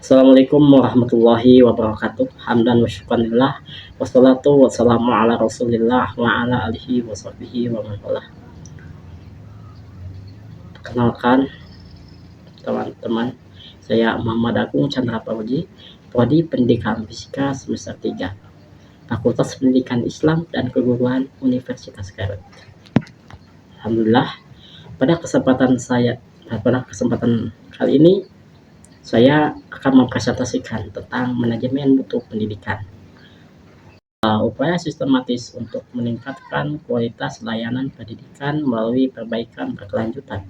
Assalamualaikum warahmatullahi wabarakatuh. Hamdan wa syukranillah. Wassalatu wassalamu ala rasulillah wa ala alihi wa sahbihi wa man walah. Perkenalkan teman-teman, saya Muhammad Agung Chandra Pauji, Prodi Pendidikan Fisika semester 3, Fakultas Pendidikan Islam dan Keguruan Universitas Garut. Alhamdulillah, pada kesempatan kali ini saya akan mempresentasikan tentang manajemen mutu pendidikan. Upaya sistematis untuk meningkatkan kualitas layanan pendidikan melalui perbaikan berkelanjutan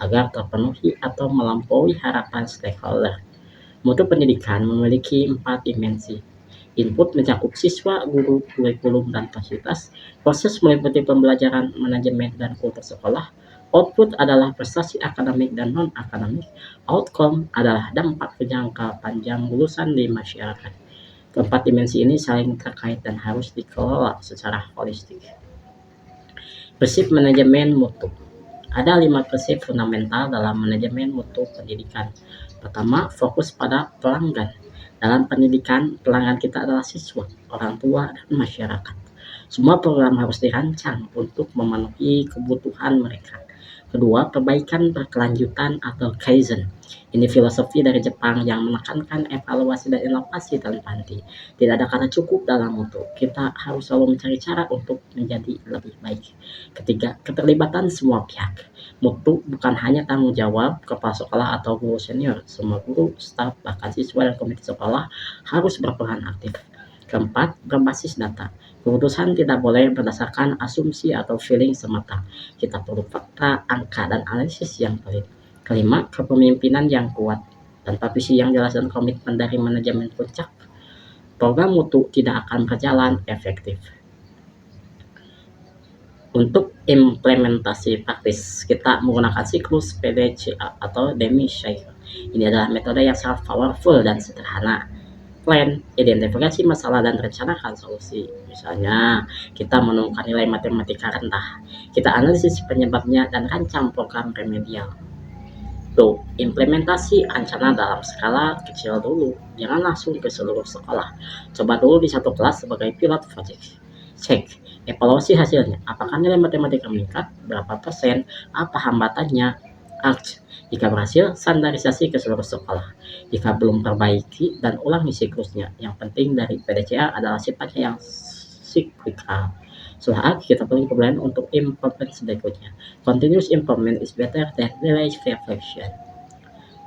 agar terpenuhi atau melampaui harapan stakeholder. Mutu pendidikan memiliki 4 dimensi. Input mencakup siswa, guru, kurikulum, dan fasilitas. Proses meliputi pembelajaran, manajemen, dan kultur sekolah. Output adalah prestasi akademik dan non-akademik. Outcome adalah dampak jangka panjang lulusan di masyarakat. Keempat dimensi ini saling terkait dan harus dikelola secara holistik. Prinsip manajemen mutu. Ada 5 prinsip fundamental dalam manajemen mutu pendidikan. Pertama, fokus pada pelanggan. Dalam pendidikan, pelanggan kita adalah siswa, orang tua, dan masyarakat. Semua program harus dirancang untuk memenuhi kebutuhan mereka. Kedua, perbaikan berkelanjutan atau kaizen. Ini filosofi dari Jepang yang menekankan evaluasi dan inovasi tanpa henti. Tidak ada kata cukup dalam mutu. Kita harus selalu mencari cara untuk menjadi lebih baik. Ketiga, keterlibatan semua pihak. Mutu bukan hanya tanggung jawab kepala sekolah atau guru senior. Semua guru, staf, bahkan siswa dan komite sekolah harus berperan aktif. Keempat, berbasis data. Keputusan tidak boleh berdasarkan asumsi atau feeling semata. Kita perlu fakta, angka, dan analisis yang valid. Kelima, kepemimpinan yang kuat. Tanpa visi yang jelas dan komitmen dari manajemen puncak, program mutu tidak akan berjalan efektif. Untuk implementasi praktis, kita menggunakan siklus PDCA atau Demi Cycle. Ini adalah metode yang sangat powerful dan sederhana. Plan, identifikasi masalah dan rencanakan solusi. Misalnya, kita menemukan nilai matematika rendah. Kita analisis penyebabnya dan rancang program remedial. Tuh, implementasi rencana dalam skala kecil dulu. Jangan langsung ke seluruh sekolah. Coba dulu di satu kelas sebagai pilot project. Cek, evaluasi hasilnya. Apakah nilai matematika meningkat? Berapa persen? Apa hambatannya? Jika berhasil, standarisasi ke seluruh sekolah. Jika belum perbaiki dan ulangi siklusnya. Yang penting dari PDCA adalah sifatnya yang siklikal. Setelah kita perlu keberanian untuk implement berikutnya. Continuous improvement is better than delayed reflection.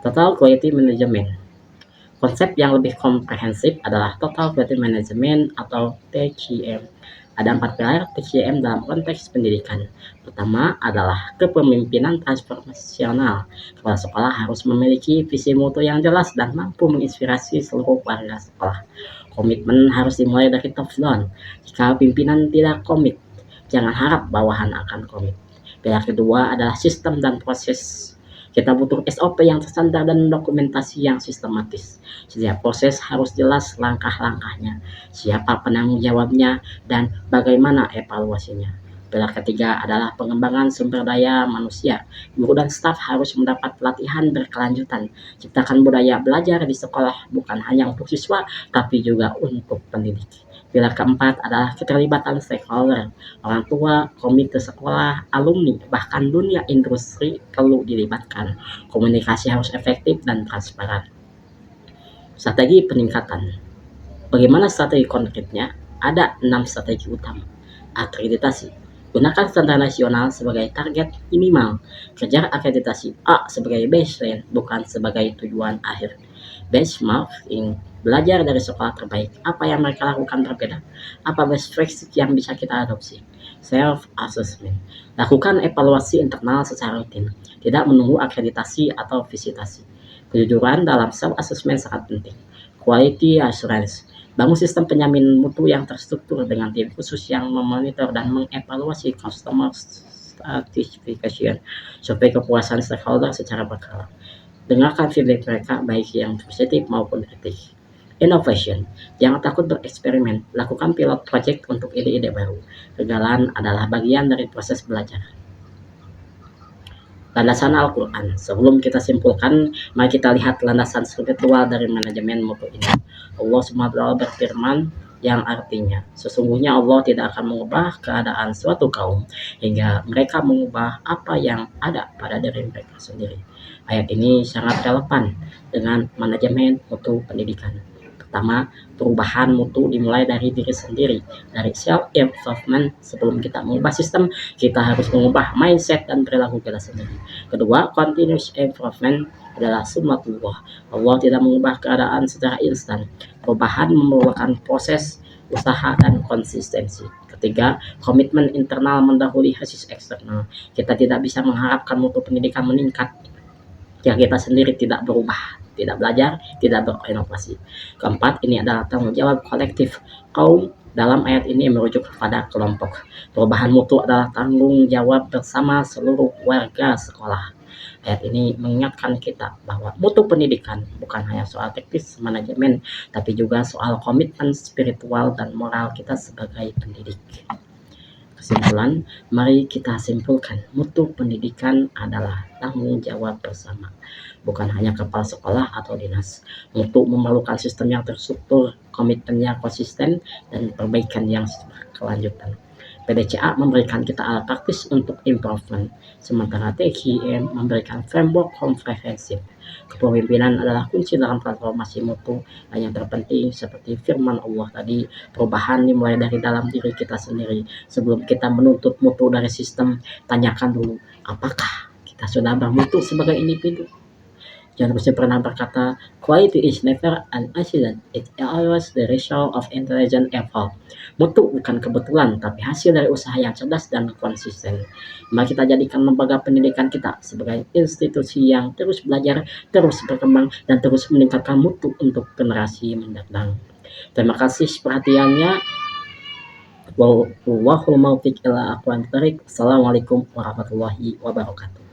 Total Quality Management. Konsep yang lebih komprehensif adalah Total Quality Management atau TQM. Ada 4 pilar TQM dalam konteks pendidikan. Pertama adalah kepemimpinan transformasional. Kepala sekolah harus memiliki visi mutu yang jelas dan mampu menginspirasi seluruh warga sekolah. Komitmen harus dimulai dari top down. Jika pimpinan tidak komit, jangan harap bawahan akan komit. Pilar kedua adalah sistem dan proses. Kita butuh SOP yang terstandar dan dokumentasi yang sistematis. Setiap proses harus jelas langkah-langkahnya, siapa penanggung jawabnya, dan bagaimana evaluasinya. Pilar ketiga adalah pengembangan sumber daya manusia. Guru dan staf harus mendapat pelatihan berkelanjutan. Ciptakan budaya belajar di sekolah bukan hanya untuk siswa, tapi juga untuk pendidik. Pilar keempat adalah keterlibatan stakeholder. Orang tua, komite sekolah, alumni, bahkan dunia industri perlu dilibatkan. Komunikasi harus efektif dan transparan. Strategi peningkatan. Bagaimana strategi konkretnya? Ada 6 strategi utama. Akreditasi. Gunakan standar nasional sebagai target minimal. Kejar akreditasi A sebagai baseline, bukan sebagai tujuan akhir. Benchmarking. Belajar dari sekolah terbaik. Apa yang mereka lakukan berbeda? Apa best practice yang bisa kita adopsi? Self-assessment. Lakukan evaluasi internal secara rutin. Tidak menunggu akreditasi atau visitasi. Kejujuran dalam self-assessment sangat penting. Quality assurance. Bangun sistem penjamin mutu yang terstruktur dengan tim khusus yang memonitor dan mengevaluasi customer satisfaction. Survei kepuasan stakeholder secara berkala. Dengarkan feedback mereka baik yang positif maupun kritik. Innovation. Jangan takut bereksperimen. Lakukan pilot project untuk ide-ide baru. Kegagalan adalah bagian dari proses belajar. Landasan Al-Quran. Sebelum kita simpulkan, mari kita lihat landasan spiritual dari manajemen mutu ini. Allah SWT berfirman yang artinya, sesungguhnya Allah tidak akan mengubah keadaan suatu kaum hingga mereka mengubah apa yang ada pada diri mereka sendiri. Ayat ini sangat relevan dengan manajemen mutu pendidikan. Pertama, perubahan mutu dimulai dari diri sendiri, dari self improvement. Sebelum kita mengubah sistem, kita harus mengubah mindset dan perilaku kita sendiri. Kedua, continuous improvement adalah sunnatullah. Allah tidak mengubah keadaan secara instan. Perubahan memerlukan proses, usaha, dan konsistensi. Ketiga, komitmen internal mendahului hasil eksternal. Kita tidak bisa mengharapkan mutu pendidikan meningkat jika kita sendiri tidak berubah, tidak belajar, tidak berinovasi. Keempat, ini adalah tanggung jawab kolektif kaum. Dalam ayat ini merujuk kepada kelompok. Perubahan mutu adalah tanggung jawab bersama seluruh warga sekolah. Ayat ini mengingatkan kita bahwa mutu pendidikan bukan hanya soal teknis manajemen, tapi juga soal komitmen spiritual dan moral kita sebagai pendidik. Kesimpulan, mari kita simpulkan, mutu pendidikan adalah tanggung jawab bersama, bukan hanya kepala sekolah atau dinas. Mutu memerlukan sistem yang terstruktur, komitmen yang konsisten, dan perbaikan yang berkelanjutan. PDCA memberikan kita alat praktis untuk improvement, sementara TKIM memberikan framework komprehensif. Kepemimpinan adalah kunci dalam transformasi mutu, dan yang terpenting seperti firman Allah tadi, perubahan dimulai dari dalam diri kita sendiri. Sebelum kita menuntut mutu dari sistem, tanyakan dulu, apakah kita sudah bermutu sebagai individu? John Ruskin pernah berkata, quality is never an accident, it's always the result of intelligent effort. Mutu bukan kebetulan, tapi hasil dari usaha yang cerdas dan konsisten. Mari kita jadikan lembaga pendidikan kita sebagai institusi yang terus belajar, terus berkembang, dan terus meningkatkan mutu untuk generasi mendatang. Terima kasih perhatiannya. Wallahul muwaffiq ila aqwamit thoriq. Assalamualaikum warahmatullahi wabarakatuh.